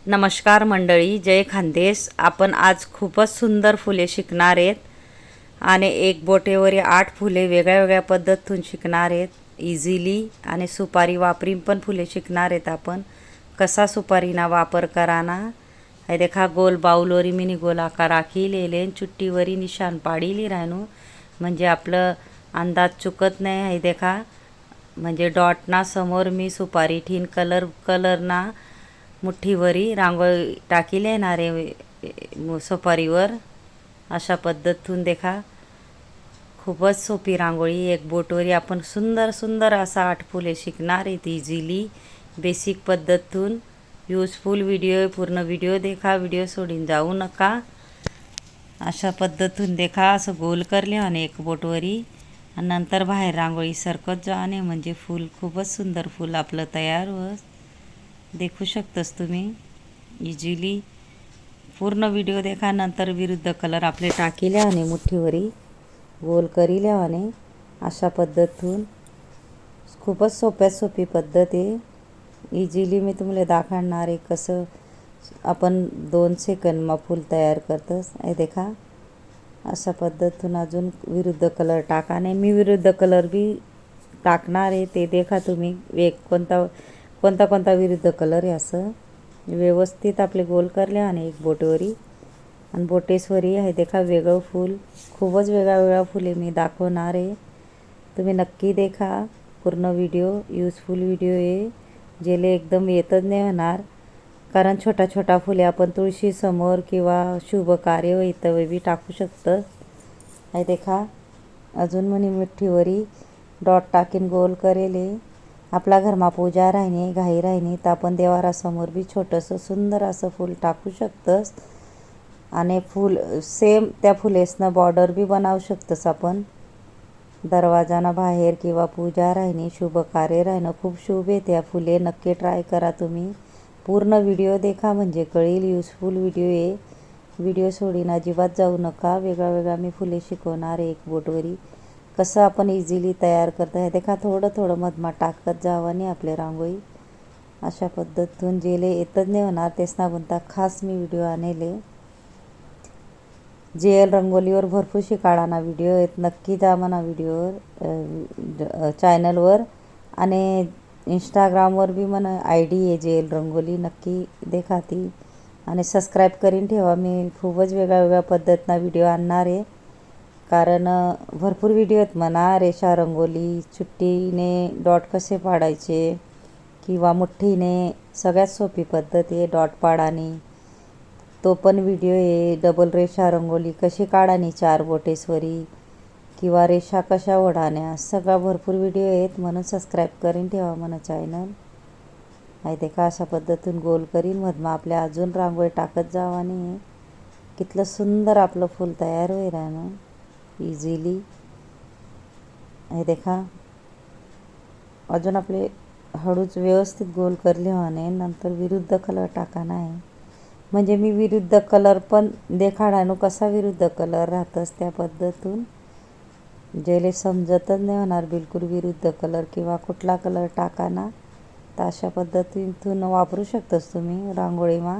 नमस्कार मंडळी, जय खानदेश. आपण आज खूपच सुंदर फुले शिकणार आहेत आणि एक बोटेवरी 8 फुले वेगळ्या वेगळ्या पद्धतीतून शिकणार आहेत इझिली. आणि सुपारी वापरीन पण फुले शिकणार आहेत आपण. कसा सुपारीना वापर कराना हे देखा. गोल बाउलवरी मिनी गोल आकार आखिलेले चुट्टीवरी निशान पाडीली राहणू म्हणजे आपलं अंदाज चुकत नाही. हे देखा म्हणजे डॉटना समोर मी सुपारी ठीन कलरना मुठ्ठीवरी रांगोळी टाकील येणारे सुपारीवर. अशा पद्धतीतून देखा खूपच सोपी रांगोळी. एक बोटवरी आपण सुंदर सुंदर असा 8 फुले शिकणार आहेत इझिली बेसिक पद्धतीतून. यूजफुल व्हिडिओ, पूर्ण व्हिडिओ देखा, व्हिडिओ सोडून जाऊ नका. अशा पद्धतीतून देखा असं गोल करले आणि एक बोटवरी आणि नंतर बाहेर रांगोळी सरकत जाणे म्हणजे फूल खूपच सुंदर फूल आपलं तयार व देखू शकतस तुम्ही इझिली. पूर्ण व्हिडिओ देखा. नंतर विरुद्ध कलर आपले टाकिले आणि मुठ्ठीवरी गोल करीले आणि अशा पद्धतीतून खूपच सोपी पद्धत आहे. इझिली मी तुम्हाला दाखवणार आहे कसं आपण 2 सेकंदमा फूल तयार करतस. हे देखा अशा पद्धतीतून अजून विरुद्ध कलर टाकाने. मी विरुद्ध कलर बी टाकणार आहे ते देखा तुम्ही. कोणता विरुद्ध कलर आहे असं व्यवस्थित आपले गोल करले आणि एक बोटवरी आणि बोटेसवरी आहे देखा वेगळं फूल. खूपच वेगळा फुले मी दाखवणार आहे. तुम्ही नक्की देखा पूर्ण व्हिडिओ. यूजफुल व्हिडिओ आहे. जेले एकदम येतच नाही होणार कारण छोटा फुले आपण तुळशी समोर किंवा शुभ कार्य इथं बी टाकू शकतं. आहे देखा अजून म्हणे मुठ्ठीवरी डॉट टाकीन गोल करेले. आपला घरमा पूजा राहिनी घाई राहिनी तर आपण देवारासमोर बी छोटंसं सुंदर असं फूल टाकू शकतंस आणि फूल सेम त्या फुलेसनं बॉर्डर बी बनवू शकतंस आपण दरवाजाना बाहेर किंवा पूजा राहिनी शुभ कार्य राहिनं खूप शुभ आहे त्या फुले. नक्की ट्राय करा तुम्ही. पूर्ण व्हिडिओ देखा म्हणजे कळेल. यूजफुल व्हिडिओ आहे. व्हिडिओ सोडून अजिबात जाऊ नका. वेगळा मी फुले शिकवणार आहे एक बोटवरी कसं आपण इझिली तयार करता. हे देखा थोडं मधमा टाकत जावाने आपले रांगोळी. अशा पद्धतीतून जेले येतच नाही होणार तेच ना बनता खास मी व्हिडिओ आणले. जेल रंगोलीवर भरपूर शिकाळाना व्हिडिओ आहेत. नक्की जा म्हणा व्हिडिओवर चॅनलवर आणि इंस्टाग्रामवर बी म्हणा ID आहे जेल रंगोली. नक्की देखा ती आणि सबस्क्राईब करीन ठेवा. मी खूपच वेगळ्या पद्धतीनं व्हिडिओ आणणार आहे कारण भरपूर व्हिडिओ आहेत म्हणा. रेषा रंगोली, चुट्टीने डॉट कसे पाडायचे किंवा मुठ्ठीने सगळ्यात सोपी पद्धत आहे डॉट पाडानी. तो पण व्हिडिओ आहे. डबल रेषा रंगोली कशी काढानी 4 बोटेसवरी किंवा रेषा कशा ओढाण्या सगळा भरपूर व्हिडिओ आहेत म्हणून सबस्क्राईब करीन ठेवा म्हणा चॅनल. आहे ते का अशा पद्धतीतून गोल करीन मधमा आपल्या अजून रांगोळी टाकत जावानी. कितलं सुंदर आपलं फूल तयार होईल राहणं इझिली. हे देखा अजून आपले हळूच व्यवस्थित गोल करले होणे. नंतर विरुद्ध कलर टाकाना आहे म्हणजे मी विरुद्ध कलर पण देखाडानो कसा विरुद्ध कलर राहतस त्या पद्धतीतून जेले समजतच नाही होणार बिलकुल विरुद्ध कलर किंवा कुठला कलर टाकाना. तर अशा पद्धतीतून वापरू शकतस तुम्ही रांगोळीमा.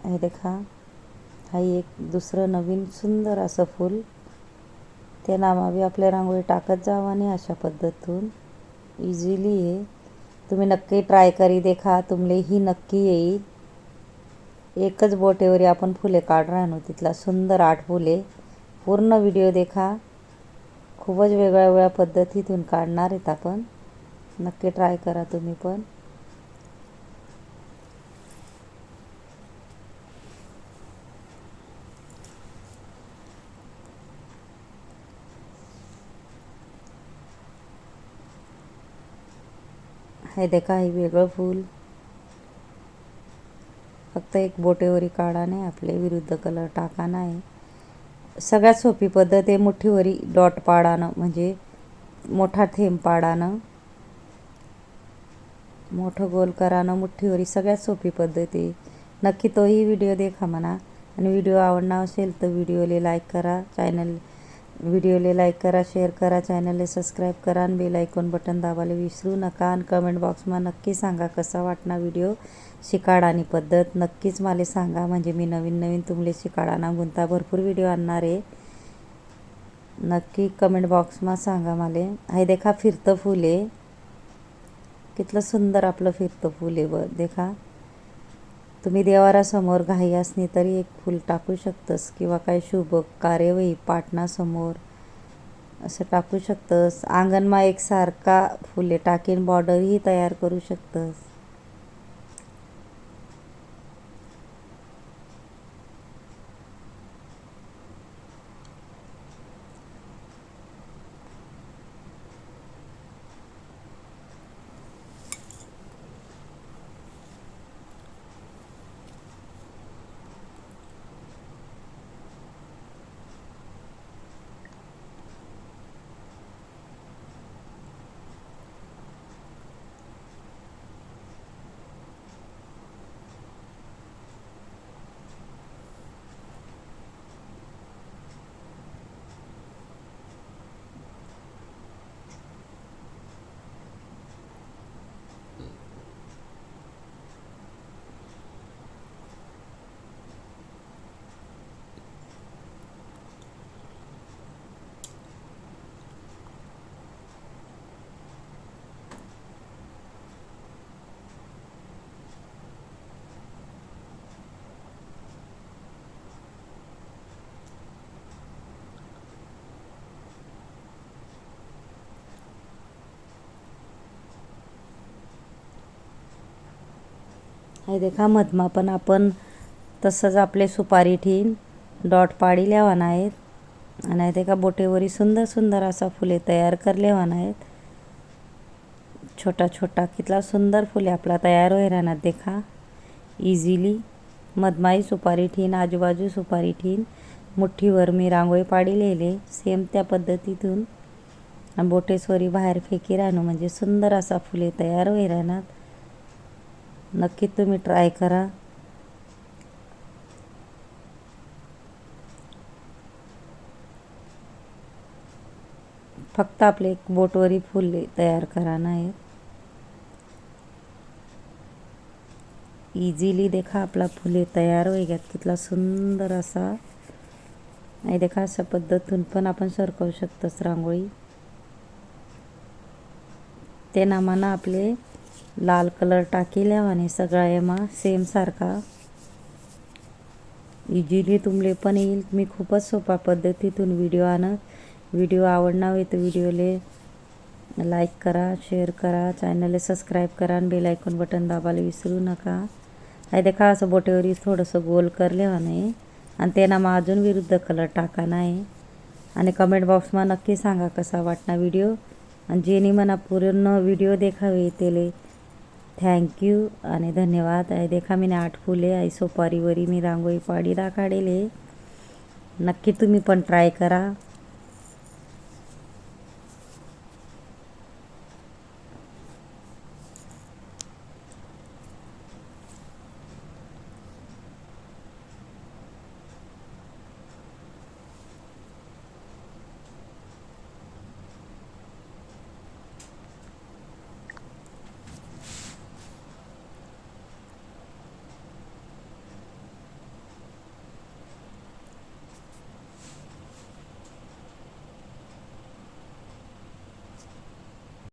हे देखा हाही एक दुसरं नवीन सुंदर असं फूल त्या नामावी आपल्या रांगोळी टाकत जावानी. अशा पद्धतीतून इझिली आहे. तुम्ही नक्की ट्राय करी देखा. तुमलेही नक्की येईल. एकच बोटेवरी आपण फुले काढ राहणो तिथला सुंदर 8 फुले. पूर्ण व्हिडिओ देखा. खूपच वेगळ्या पद्धतीतून काढणार आहेत आपण. नक्की ट्राय करा तुम्ही पण. हे देखा हे वेगळं फूल फक्त एक बोटेवरी काढा नाही आपले विरुद्ध कलर टाका नाही. सगळ्यात सोपी पद्धत आहे मुठ्ठीवरी डॉट पाडानं म्हणजे मोठा थेंब पाडानं मोठं गोल करानं मुठ्ठीवरी सगळ्यात सोपी पद्धत आहे. नक्की तोही व्हिडिओ देखा म्हणा आणि व्हिडिओ आवडला असेल तर व्हिडिओला लाईक करा. चॅनल व्हिडिओला लाईक करा, शेअर करा, चॅनलला सबस्क्राईब करा आणि बेल आयकॉन बटन दाबायला विसरू नका. आणि कमेंट बॉक्समा नक्की सांगा कसा वाटना व्हिडिओ शिकाडानी पद्धत. नक्कीच मला सांगा, म्हणजे मी नवीन नवीन तुमले शिकाडाना गुंता भरपूर व्हिडिओ आणणार आहे. नक्की कमेंट बॉक्समा सांगा मला. हे देखा फिरतं फूल आहे, कितलं सुंदर आपलं फिरतं फूल आहे. व देखा तुम्ही देवारासमोर घाई असली तरी एक फूल टाकू शकतस, किंवा काही शुभ कार्यवही पाटणासमोर असं टाकू शकतस. अंगणमा एकसारखा फुले टाकीन बॉर्डरही तयार करू शकतस. हे देखा मधमा पण आपण तसंच आपले सुपारी ठेवून डॉट पाडी लेवाना आहेत. आणि हे देखा बोटेवरी सुंदर सुंदर असा फुले तयार कर लेवाना आहेत. छोटा छोटा कितला सुंदर फुले आपला तयार होई राहणार. देखा इझिली मधमाई सुपारी ठेवून आजूबाजू सुपारी ठेवून मुठ्ठीवर मी रांगोळी पाडी लिहिले सेम त्या पद्धतीतून. आणि बोटेसवरी बाहेर फेकी राहणं म्हणजे सुंदर असा फुले तयार होई राहणार. नक्की तुम्ही ट्राय करा. फक्त आपले एक बोटवरी फुले तयार करा नाही. इझिली देखा आपला फुले तयार होई गयात. कितला सुंदर असा. आणि देखा अशा पद्धतीतून पण आपण सरकवू शकतोस रांगोळी. ते नामाना आपले लाल कलर टाकी लेवाने सगळा एमा सेम सारखा. इझिली तुमले पण येईल. मी खूपच सोपा पद्धतीतून व्हिडिओ आणत. व्हिडिओ आवडना होई तर व्हिडिओले लाईक करा, शेअर करा, चॅनलला सबस्क्राईब करा आणि बेल आयकॉन बटन दाबायला विसरू नका. हे देखा असं बोटेवरी थोडंसं गोल कर लेवानं आहे. आणि ते नामा अजून विरुद्ध कलर टाका नाही. आणि कमेंट बॉक्समा नक्की सांगा कसा वाटना व्हिडिओ. आणि जेनी मना पूर्ण व्हिडिओ देखावे तेले थँक्यू आणि धन्यवाद. आहे देखा मी 8 फुले आई सोपारीवरी मी रांगोळी पाडी दाखाडेले. नक्की तुम्ही पण ट्राय करा.